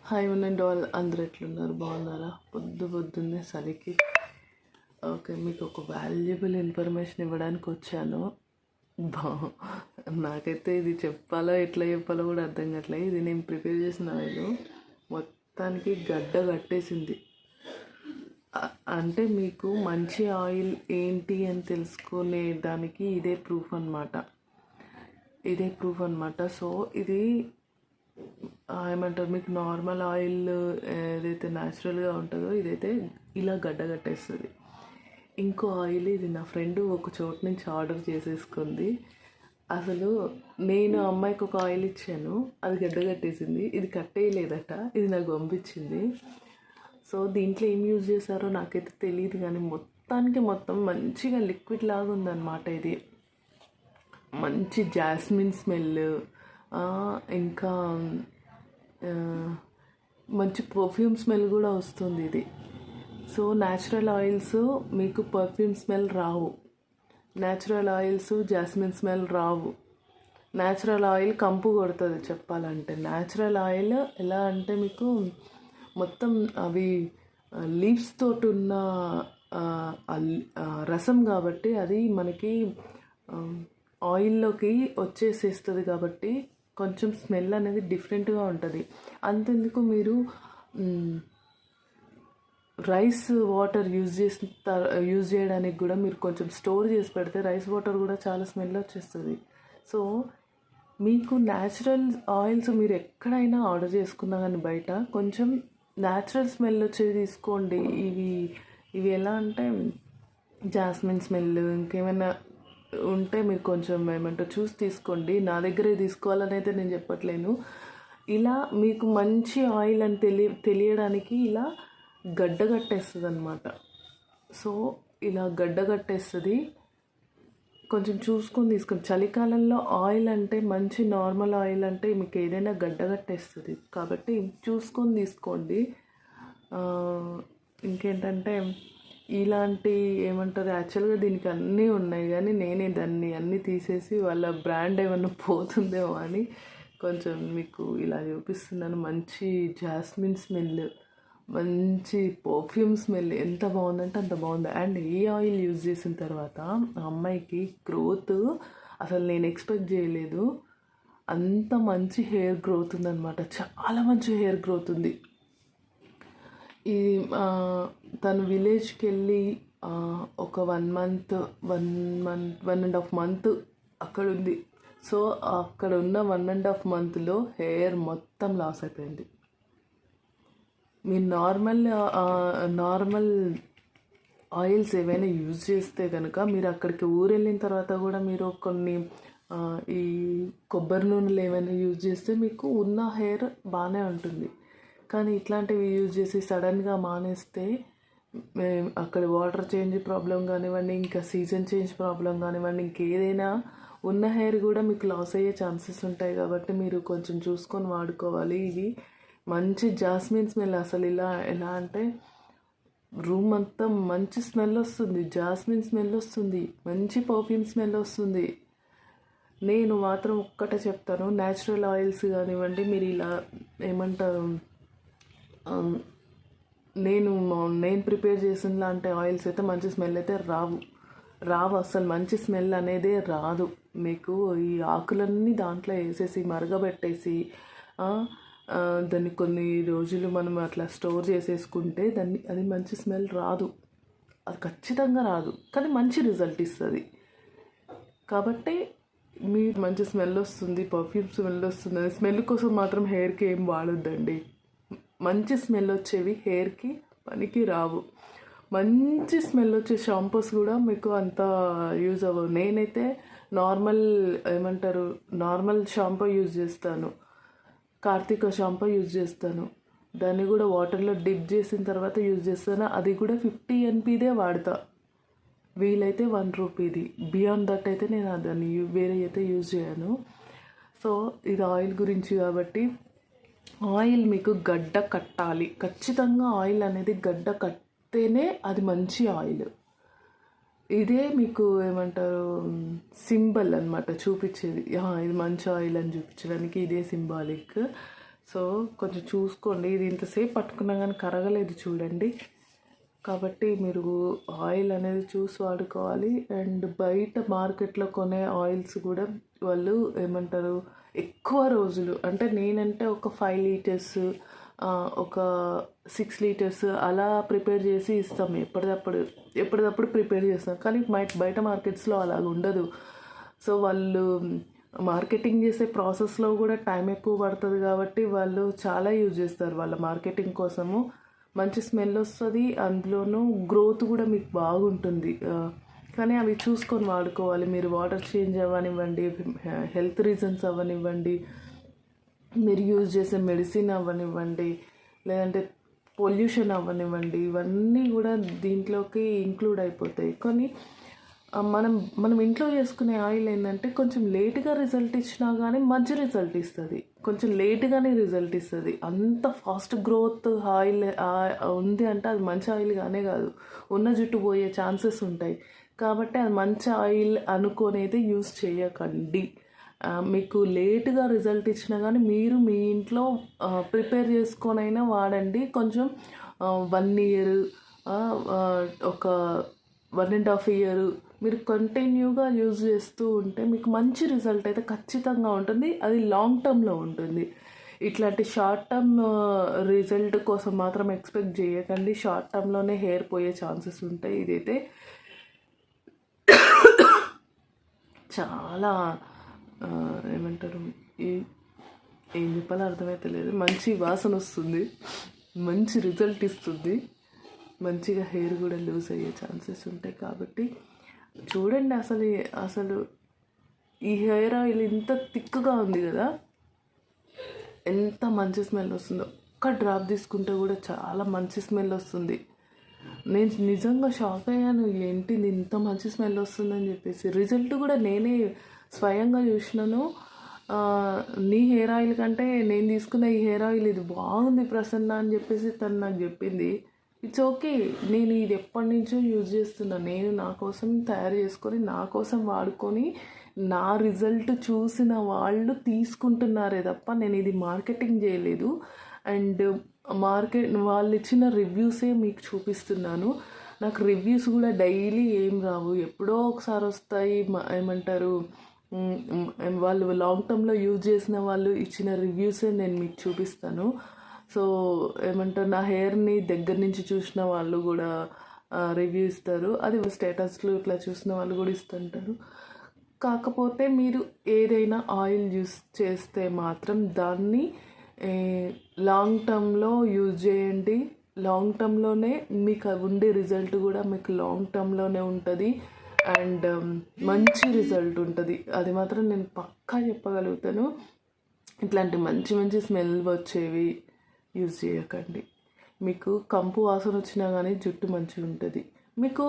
Hi ఉండండి వాళ్ళు అందరు ఎట్లున్నారు, బాగున్నారా? పొద్దున్నే చలికి ఓకే మీకు ఒక వాల్యుబుల్ ఇన్ఫర్మేషన్ ఇవ్వడానికి వచ్చాను. బా నాకైతే ఇది చెప్పాలో ఎట్లా చెప్పాలో కూడా అర్థం కావట్లేదు. ఇది నేను ప్రిపేర్ చేసిన ఆయిల్ మొత్తానికి గడ్డ కట్టేసింది. అంటే మీకు మంచి ఆయిల్ ఏంటి అని తెలుసుకునే దానికి ఇదే ప్రూఫ్ అనమాట. సో ఇది ఏమంటారు, మీకు నార్మల్ ఆయిల్ ఏదైతే న్యాచురల్గా ఉంటుందో ఇదైతే ఇలా గడ్డ కట్టేస్తుంది. ఇంకో ఆయిల్ ఇది నా ఫ్రెండ్ ఒక చోటు నుంచి ఆర్డర్ చేసేసుకుంది. అసలు నేను అమ్మాయికి ఒక ఆయిల్ ఇచ్చాను, అది గడ్డ కట్టేసింది. ఇది కట్టేయలేదట, ఇది నాకు పంపించింది. సో దీంట్లో ఏం యూజ్ చేశారో నాకైతే తెలియదు, కానీ మొత్తం మంచిగా లిక్విడ్ లాగా ఉందన్నమాట. ఇది మంచి జాస్మిన్ స్మెల్, ఇంకా మంచి పర్ఫ్యూమ్ స్మెల్ కూడా వస్తుంది ఇది. సో న్యాచురల్ ఆయిల్స్ మీకు పర్ఫ్యూమ్ స్మెల్ రావు, న్యాచురల్ ఆయిల్స్ జాస్మిన్ స్మెల్ రావు. న్యాచురల్ ఆయిల్ కంపు కొడుతుంది చెప్పాలంటే. న్యాచురల్ ఆయిల్ ఎలా అంటే మీకు మొత్తం అవి లీవ్స్ తోటి ఉన్న రసం కాబట్టి అది మనకి ఆయిల్లోకి వచ్చేసేస్తుంది, కాబట్టి కొంచెం స్మెల్ అనేది డిఫరెంట్గా ఉంటుంది. అంతెందుకు మీరు రైస్ వాటర్ యూజ్ చేయడానికి కూడా మీరు కొంచెం స్టోర్ చేసి పెడితే రైస్ వాటర్ కూడా చాలా స్మెల్ వచ్చేస్తుంది. సో మీకు న్యాచురల్ ఆయిల్స్ మీరు ఎక్కడైనా ఆర్డర్ చేసుకున్నా కానీ బయట కొంచెం న్యాచురల్ స్మెల్ వచ్చేది తీసుకోండి. ఇవి ఎలా అంటే జాస్మిన్ స్మెల్ ఇంకేమైనా ఉంటే మీరు కొంచెం ఏమంటారు చూసి తీసుకోండి. నా దగ్గరే తీసుకోవాలని అయితే నేను చెప్పట్లేను. ఇలా మీకు మంచి ఆయిల్ అని తెలియడానికి ఇలా గడ్డగట్టేస్తుంది అనమాట. సో ఇలా గడ్డగట్టేస్తుంది, కొంచెం చూసుకొని తీసుకోండి. చలికాలంలో ఆయిల్ అంటే మంచి నార్మల్ ఆయిల్ అంటే మీకు ఏదైనా గడ్డగట్టేస్తుంది, కాబట్టి చూసుకొని తీసుకోండి. ఇంకేంటంటే ఇలాంటి ఏమంటారు, యాక్చువల్గా దీనికి అన్నీ ఉన్నాయి, కానీ నేనే దాన్ని అన్నీ తీసేసి వాళ్ళ బ్రాండ్ ఏమన్నా పోతుందేమో అని కొంచెం మీకు ఇలా చూపిస్తున్నాను. మంచి జాస్మిన్ స్మెల్, మంచి పర్ఫ్యూమ్ స్మెల్, ఎంత బాగుందంటే అంత బాగుంది. అండ్ ఈ ఆయిల్ యూజ్ చేసిన తర్వాత ఆ అమ్మాయికి గ్రోత్ అసలు నేను ఎక్స్పెక్ట్ చేయలేదు. అంత మంచి హెయిర్ గ్రోత్ ఉందన్నమాట, చాలా మంచి హెయిర్ గ్రోత్ ఉంది. ఈ తను విలేజ్కి వెళ్ళి ఒక 1.5 మంత్ అక్కడ ఉంది. సో అక్కడ ఉన్న 1.5 మంత్లో హెయిర్ మొత్తం లాస్ అయిపోయింది. మీరు నార్మల్ ఆయిల్స్ ఏవైనా యూజ్ చేస్తే కనుక మీరు అక్కడికి ఊరు వెళ్ళిన తర్వాత కూడా మీరు కొన్ని ఈ కొబ్బరి నూనెలు ఏమైనా యూజ్ చేస్తే మీకు ఉన్న హెయిర్ బాగానే ఉంటుంది. కానీ ఇట్లాంటివి యూజ్ చేసి సడన్గా మానేస్తే అక్కడ వాటర్ చేంజ్ ప్రాబ్లం కానివ్వండి, ఇంకా సీజన్ చేంజ్ ప్రాబ్లం కానివ్వండి, ఇంకేదైనా ఉన్న హెయిర్ కూడా మీకు లాస్ అయ్యే ఛాన్సెస్ ఉంటాయి. కాబట్టి మీరు కొంచెం చూసుకొని వాడుకోవాలి. ఇది మంచి జాస్మిన్ స్మెల్, అసలు ఎలా అంటే రూమ్ అంతా మంచి స్మెల్ వస్తుంది, జాస్మిన్ స్మెల్ వస్తుంది, మంచి పర్ఫ్యూమ్ స్మెల్ వస్తుంది. నేను మాత్రం ఒక్కటే చెప్తాను, న్యాచురల్ ఆయిల్స్ కానివ్వండి మీరు ఇలా ఏమంటారు, నేను ప్రిపేర్ చేసిన లాంటి ఆయిల్స్ అయితే మంచి స్మెల్ అయితే రావు అసలు మంచి స్మెల్ అనేదే రాదు. మీకు ఈ ఆకులన్నీ దాంట్లో వేసేసి మరగబెట్టేసి దాన్ని కొన్ని రోజులు మనం అట్లా స్టోర్ చేసేసుకుంటే అది మంచి స్మెల్ రాదు, అది ఖచ్చితంగా రాదు, కానీ మంచి రిజల్ట్ ఇస్తుంది. కాబట్టి మీరు మంచి స్మెల్ వస్తుంది, పర్ఫ్యూమ్ స్మెల్ వస్తుంది, స్మెల్ కోసం మాత్రం హెయిర్కి ఏం వాడొద్దండి. మంచి స్మెల్ వచ్చేవి హెయిర్కి పనికి రావు. మంచి స్మెల్ వచ్చే షాంపూస్ కూడా మీకు అంత యూజ్ అవ్వవు. నేనైతే నార్మల్ షాంపూ యూజ్ చేస్తాను, కార్తిక షాంపూ యూజ్ చేస్తాను. దాన్ని కూడా వాటర్లో డిప్ చేసిన తర్వాత యూజ్ చేస్తాను. అది కూడా 50 NPదే వాడతా, వీలైతే 1 రూపీది. బియాండ్ దట్ అయితే నేను దాన్ని వేరే అయితే యూజ్ చేయను. సో ఇది ఆయిల్ గురించి కాబట్టి ఆయిల్ మీకు గడ్డ కట్టాలి, ఖచ్చితంగా ఆయిల్ అనేది గడ్డ కట్టేనే అది మంచి ఆయిల్. ఇదే మీకు ఏమంటారు సింబల్ అనమాట చూపించేది, ఇది మంచి ఆయిల్ అని చూపించడానికి ఇదే సింబాలిక్. సో కొంచెం చూసుకోండి. ఇది ఇంతసేపు పట్టుకున్నా కానీ కరగలేదు చూడండి. కాబట్టి మీరు ఆయిల్ అనేది చూసి వాడుకోవాలి. అండ్ బయట మార్కెట్లో కొనే ఆయిల్స్ కూడా వాళ్ళు ఏమంటారు, ఎక్కువ రోజులు అంటే నేనంటే ఒక 5 లీటర్స్ ఒక 6 లీటర్స్ అలా ప్రిపేర్ చేసి ఇస్తాం. ఎప్పటికప్పుడు ప్రిపేర్ చేస్తాం. కానీ బయట మార్కెట్స్లో అలాగ ఉండదు. సో వాళ్ళు మార్కెటింగ్ చేసే ప్రాసెస్లో కూడా టైం ఎక్కువ పడుతుంది కాబట్టి వాళ్ళు చాలా యూజ్ చేస్తారు వాళ్ళ మార్కెటింగ్ కోసము. మంచి స్మెల్ వస్తుంది, అందులోనూ గ్రోత్ కూడా మీకు బాగుంటుంది. కానీ అవి చూసుకొని వాడుకోవాలి. మీరు వాటర్ చేంజ్ అవ్వనివ్వండి, హెల్త్ రీజన్స్ అవ్వనివ్వండి, మీరు యూజ్ చేసే మెడిసిన్ అవ్వనివ్వండి, లేదంటే పొల్యూషన్ అవ్వనివ్వండి, ఇవన్నీ కూడా దీంట్లోకి ఇంక్లూడ్ అయిపోతాయి. కానీ మనం ఇంట్లో చేసుకునే ఆయిల్ ఏంటంటే కొంచెం లేట్గా రిజల్ట్ ఇచ్చినా కానీ మంచి రిజల్ట్ ఇస్తుంది, కొంచెం లేట్గానే రిజల్ట్ ఇస్తుంది. అంత ఫాస్ట్ గ్రోత్ ఆయిల్ ఉంది అంటే అది మంచి ఆయిల్ కానే కాదు, ఉన్న జుట్టు పోయే ఛాన్సెస్ ఉంటాయి. కాబట్టి అది మంచి ఆయిల్ అనుకొని అయితే యూస్ చేయకండి. మీకు లేట్గా రిజల్ట్ ఇచ్చినా కానీ మీరు మీ ఇంట్లో ప్రిపేర్ చేసుకొనైనా వాడండి. కొంచెం 1 ఇయర్, ఒక 1.5 ఇయర్ మీరు కంటిన్యూగా యూజ్ చేస్తూ ఉంటే మీకు మంచి రిజల్ట్ అయితే ఖచ్చితంగా ఉంటుంది. అది లాంగ్ టర్మ్లో ఉంటుంది. ఇట్లాంటి షార్ట్ టర్మ్ రిజల్ట్ కోసం మాత్రం ఎక్స్పెక్ట్ చేయకండి. షార్ట్ టర్మ్లోనే హెయిర్ పోయే ఛాన్సెస్ ఉంటాయి. ఇదైతే చాలా ఏమంటారు, ఏం చెప్పాలో అర్థమైతే లేదు. మంచి వాసన వస్తుంది, మంచి రిజల్ట్ ఇస్తుంది, మంచిగా హెయిర్ కూడా లూజ్ అయ్యే ఛాన్సెస్ ఉంటాయి. కాబట్టి చూడండి, అసలు ఈ హెయిర్ ఆయిల్ ఇంత థిక్గా ఉంది కదా, ఎంత మంచి స్మెల్ వస్తుందో. ఒక్క డ్రాప్ తీసుకుంటే కూడా చాలా మంచి స్మెల్ వస్తుంది. నేను నిజంగా షాక్ అయ్యాను, ఏంటిది ఇంత మంచి స్మెల్ వస్తుందని చెప్పేసి. రిజల్ట్ కూడా నేనే స్వయంగా చూసినాను. నీ హెయిర్ ఆయిల్ కంటే నేను తీసుకున్న ఈ హెయిర్ ఆయిల్ ఇది బాగుంది ప్రసన్న అని చెప్పేసి తను నాకు చెప్పింది. ఇట్స్ ఓకే, నేను ఇది ఎప్పటి నుంచో యూజ్ చేస్తున్నా. నేను నా కోసం తయారు చేసుకొని, నా కోసం వాడుకొని, నా రిజల్ట్ చూసిన వాళ్ళు తీసుకుంటున్నారే తప్ప నేను ఇది మార్కెటింగ్ చేయలేదు. అండ్ వాళ్ళు ఇచ్చిన రివ్యూసే మీకు చూపిస్తున్నాను. నాకు రివ్యూస్ కూడా డైలీ ఏం రావు, ఎప్పుడో ఒకసారి వస్తాయి. ఏమంటారు, వాళ్ళు లాంగ్ టర్మ్లో యూజ్ చేసిన వాళ్ళు ఇచ్చిన రివ్యూసే నేను మీకు చూపిస్తాను. సో ఏమంటారు, నా హెయిర్ని దగ్గర నుంచి చూసిన వాళ్ళు కూడా రివ్యూ ఇస్తారు. అది స్టేటస్లు ఇట్లా చూసిన వాళ్ళు కూడా ఇస్తుంటారు. కాకపోతే మీరు ఏదైనా ఆయిల్ యూస్ చేస్తే మాత్రం దాన్ని లాంగ్ టర్మ్లో యూజ్ చేయండి. లాంగ్ టర్మ్లోనే మీకు ఉండే రిజల్ట్ కూడా మీకు లాంగ్ టర్మ్లోనే ఉంటుంది. అండ్ మంచి రిజల్ట్ ఉంటుంది, అది మాత్రం నేను పక్కా చెప్పగలుగుతాను. ఇట్లాంటి మంచి మంచి స్మెల్ వచ్చేవి యూజ్ చేయకండి. మీకు కంపు వాసన వచ్చినా కానీ జుట్టు మంచిగా ఉంటుంది. మీకు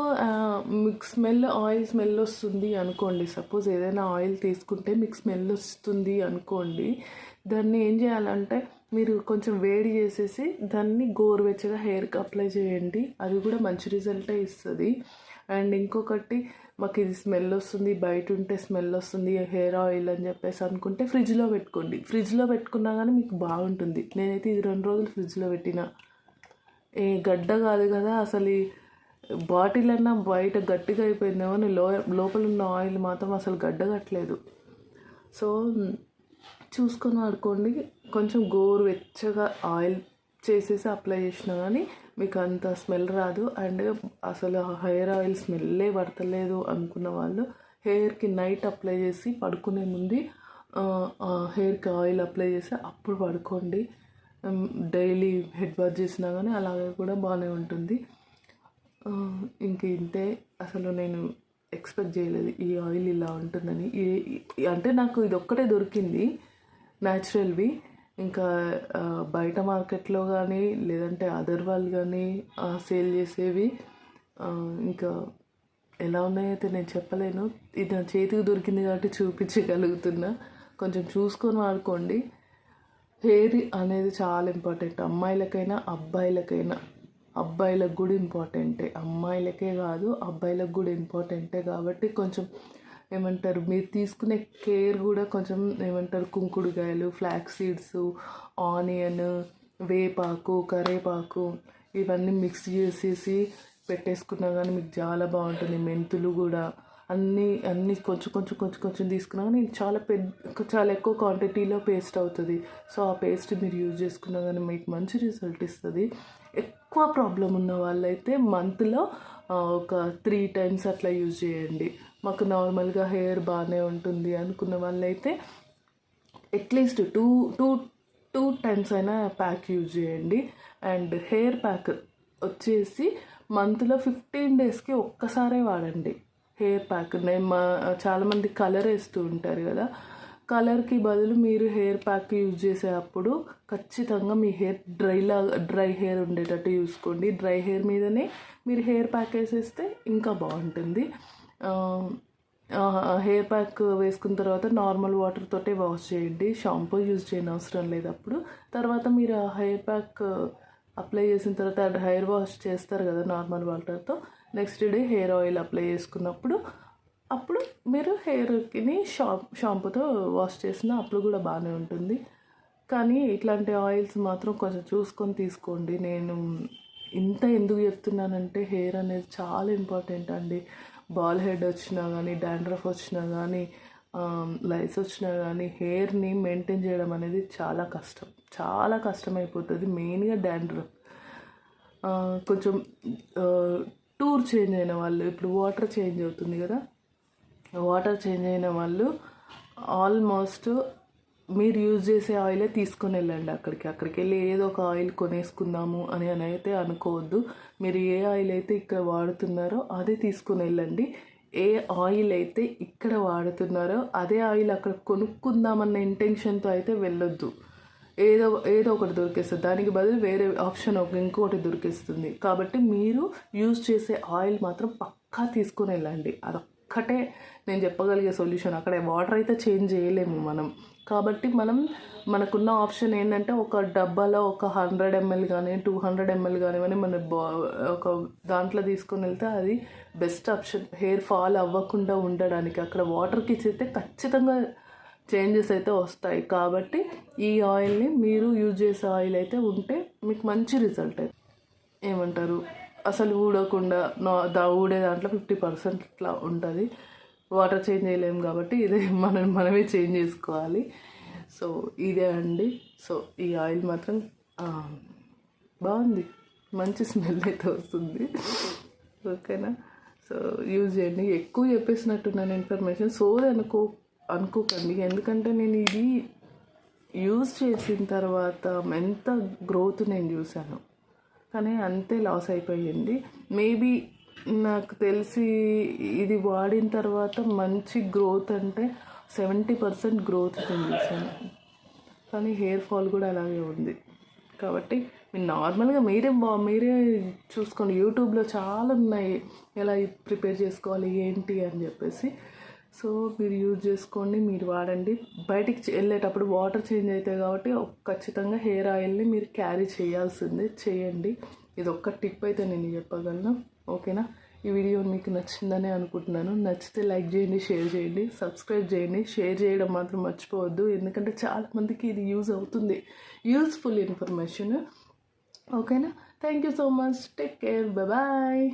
ఆయిల్ స్మెల్ వస్తుంది అనుకోండి. సపోజ్ ఏదైనా ఆయిల్ తీసుకుంటే మీకు స్మెల్ వస్తుంది అనుకోండి. దాన్ని ఏం చేయాలంటే మీరు కొంచెం వేడి చేసేసి దాన్ని గోరువెచ్చగా హెయిర్కి అప్లై చేయండి. అది కూడా మంచి రిజల్టే ఇస్తుంది. అండ్ ఇంకొకటి, మాకు ఇది స్మెల్ వస్తుంది, బయట ఉంటే స్మెల్ వస్తుంది హెయిర్ ఆయిల్ అని చెప్పేసి అనుకుంటే ఫ్రిడ్జ్లో పెట్టుకోండి. ఫ్రిడ్జ్లో పెట్టుకున్నా కానీ మీకు బాగుంటుంది. నేనైతే ఇది 2 రోజులు ఫ్రిడ్జ్లో పెట్టిన. గడ్డ కాదు కదా అసలు, బాటిల్ అన్నా బయట గట్టిగా అయిపోయిందేమో, లోపల ఉన్న ఆయిల్ మాత్రం అసలు గడ్డ కట్టలేదు. సో చూసుకొని వాడుకోండి. కొంచెం గోరువెచ్చగా ఆయిల్ చేసేసి అప్లై చేసినా కానీ మీకు అంత స్మెల్ రాదు. అండ్ అసలు హెయిర్ ఆయిల్ స్మెల్లే పడతలేదు అనుకున్న వాళ్ళు హెయిర్కి నైట్ అప్లై చేసి పడుకునే ముందు హెయిర్కి ఆయిల్ అప్లై చేసి అప్పుడు పడుకోండి. డైలీ హెడ్ బాత్ చేసినా కానీ అలాగే కూడా బాగానే ఉంటుంది. ఇంక ఇంతే. అసలు నేను ఎక్స్పెక్ట్ చేయలేదు ఈ ఆయిల్ ఇలా ఉంటుందని. అంటే నాకు ఇది ఒక్కటే దొరికింది న్యాచురల్వి. ఇంకా బయట మార్కెట్లో కానీ లేదంటే అదర్ వాళ్ళు కానీ సేల్ చేసేవి ఇంకా ఎలా ఉన్నాయైతే నేను చెప్పలేను. ఇది నా చేతికి దొరికింది కాబట్టి చూపించగలుగుతున్నా. కొంచెం చూసుకొని వాడుకోండి. హెయిర్ అనేది చాలా ఇంపార్టెంట్, అమ్మాయిలకైనా అబ్బాయిలకైనా. అబ్బాయిలకు కూడా ఇంపార్టెంటే, అమ్మాయిలకే కాదు అబ్బాయిలకు కూడా ఇంపార్టెంటే. కాబట్టి కొంచెం ఏమంటారు మీరు తీసుకునే కేర్ కూడా కొంచెం ఏమంటారు కుంకుడుకాయలు, ఫ్లాక్స్ సీడ్స్, ఆనియన్, వేపాకు, కరేపాకు ఇవన్నీ మిక్స్ చేసేసి పెట్టేసుకున్నా కానీ మీకు చాలా బాగుంటుంది. మెంతులు కూడా అన్నీ కొంచెం తీసుకున్నా కానీ చాలా ఎక్కువ క్వాంటిటీలో పేస్ట్ అవుతుంది. సో ఆ పేస్ట్ మీరు యూజ్ చేసుకున్నా కానీ మీకు మంచి రిజల్ట్ ఇస్తుంది. ఎక్కువ ప్రాబ్లం ఉన్న వాళ్ళైతే మంత్లో ఒక 3 times అట్లా యూజ్ చేయండి. మాకు నార్మల్గా హెయిర్ బాగానే ఉంటుంది అనుకున్న వాళ్ళైతే అట్లీస్ట్ టూ టైమ్స్ అయినా ప్యాక్ యూజ్ చేయండి. అండ్ హెయిర్ ప్యాక్ వచ్చేసి మంత్లో 15 daysకి ఒక్కసారే వాడండి హెయిర్ ప్యాక్. చాలామంది కలర్ వేస్తూ ఉంటారు కదా, కలర్కి బదులు మీరు హెయిర్ ప్యాక్ యూజ్ చేసేటప్పుడు ఖచ్చితంగా మీ హెయిర్ డ్రై హెయిర్ ఉండేటట్టు చూసుకోండి. డ్రై హెయిర్ మీదనే మీరు హెయిర్ ప్యాక్ వేసేస్తే ఇంకా బాగుంటుంది. హెయిర్ ప్యాక్ వేసుకున్న తర్వాత నార్మల్ వాటర్ తోటే వాష్ చేయండి, షాంపూ యూజ్ చేయని అవసరం లేదు. అప్పుడు తర్వాత మీరు ఆ హెయిర్ ప్యాక్ అప్లై చేసిన తర్వాత హెయిర్ వాష్ చేస్తారు కదా నార్మల్ వాటర్తో, next day hair oil apply చేసుకున్నప్పుడు అప్పుడు మీరు హెయిర్కి షాంపూతో వాష్ చేసిన అప్పుడు కూడా బాగానే ఉంటుంది. కానీ ఇట్లాంటి ఆయిల్స్ మాత్రం కొంచెం చూసుకొని తీసుకోండి. నేను ఇంత ఎందుకు చెప్తున్నానంటే హెయిర్ అనేది చాలా ఇంపార్టెంట్ అండి. బాల్ హెడ్ వచ్చినా కానీ, డాండ్రఫ్ వచ్చినా కానీ, లైస్ వచ్చినా కానీ హెయిర్ని మెయింటైన్ చేయడం అనేది చాలా కష్టమైపోతుంది. మెయిన్గా డాండ్రఫ్. కొంచెం టూర్ చేంజ్ అయిన వాళ్ళు, ఇప్పుడు వాటర్ చేంజ్ అవుతుంది కదా, వాటర్ చేంజ్ అయిన వాళ్ళు ఆల్మోస్ట్ మీరు యూజ్ చేసే ఆయిలే తీసుకొని వెళ్ళండి. అక్కడికి వెళ్ళి ఏదో ఒక ఆయిల్ కొనేసుకుందాము అని అయితే అనుకోవద్దు. మీరు ఏ ఆయిల్ అయితే ఇక్కడ వాడుతున్నారో అదే తీసుకొని వెళ్ళండి. ఏ ఆయిల్ అయితే ఇక్కడ వాడుతున్నారో అదే ఆయిల్ అక్కడ కొనుక్కుందామన్న ఇంటెన్షన్తో అయితే వెళ్ళొద్దు. ఏదో ఒకటి దొరికేస్తుంది, దానికి బదులు వేరే ఆప్షన్ ఇంకోటి దొరికేస్తుంది. కాబట్టి మీరు యూజ్ చేసే ఆయిల్ మాత్రం పక్కా తీసుకొని వెళ్ళండి. అదొక్కటే నేను చెప్పగలిగే సొల్యూషన్. అక్కడ వాటర్ అయితే చేంజ్ చేయలేము మనం. కాబట్టి మనకున్న ఆప్షన్ ఏంటంటే ఒక డబ్బాలో ఒక 100 ml కానీ 200 ml కానివ్వని మన ఒక దాంట్లో తీసుకొని వెళ్తే అది బెస్ట్ ఆప్షన్. హెయిర్ ఫాల్ అవ్వకుండా ఉండడానికి అక్కడ వాటర్కి ఇచ్చితే ఖచ్చితంగా చేంజెస్ అయితే వస్తాయి. కాబట్టి ఈ ఆయిల్ని మీరు యూజ్ చేసే ఆయిల్ అయితే ఉంటే మీకు మంచి రిజల్ట్ అయితే ఏమంటారు అసలు ఊడకుండా ఊడే దాంట్లో 50% ఇట్లా ఉంటుంది. వాటర్ చేంజ్ చేయలేము కాబట్టి ఇదే మనమే చేంజ్ చేసుకోవాలి. సో ఇదే అండి. సో ఈ ఆయిల్ మాత్రం బాగుంది, మంచి స్మెల్ అయితే వస్తుంది. ఓకేనా? సో యూజ్ చేయండి. ఎక్కువ చెప్పేసినట్టున్నాను ఇన్ఫర్మేషన్, సోది అనుకోకండి. ఎందుకంటే నేను ఇది యూజ్ చేసిన తర్వాత ఎంత గ్రోత్ నేను చూశాను, కానీ అంతే లాస్ అయిపోయింది. మేబీ నాకు తెలిసి ఇది వాడిన తర్వాత మంచి గ్రోత్ అంటే 70% గ్రోత్ నేను చూశాను, కానీ హెయిర్ ఫాల్ కూడా అలాగే ఉంది. కాబట్టి మీరు నార్మల్గా మీరే చూసుకోండి. యూట్యూబ్లో చాలా ఉన్నాయి ఎలా ప్రిపేర్ చేసుకోవాలి ఏంటి అని చెప్పేసి. సో మీరు యూజ్ చేసుకోండి, మీరు వాడండి. బయటికి వెళ్ళేటప్పుడు వాటర్ చేంజ్ అవుతాయి కాబట్టి ఖచ్చితంగా హెయిర్ ఆయిల్ని మీరు క్యారీ చేయండి. ఇది ఒక్క టిప్ అయితే నేను చెప్పగలను. ఓకేనా? ఈ వీడియో మీకు నచ్చిందనే అనుకుంటున్నాను. నచ్చితే లైక్ చేయండి, షేర్ చేయండి, సబ్స్క్రైబ్ చేయండి. షేర్ చేయడం మాత్రం మర్చిపోవద్దు, ఎందుకంటే చాలామందికి ఇది యూజ్ అవుతుంది, యూస్ఫుల్ ఇన్ఫర్మేషన్. ఓకేనా? Thank you so much. Take care. Bye.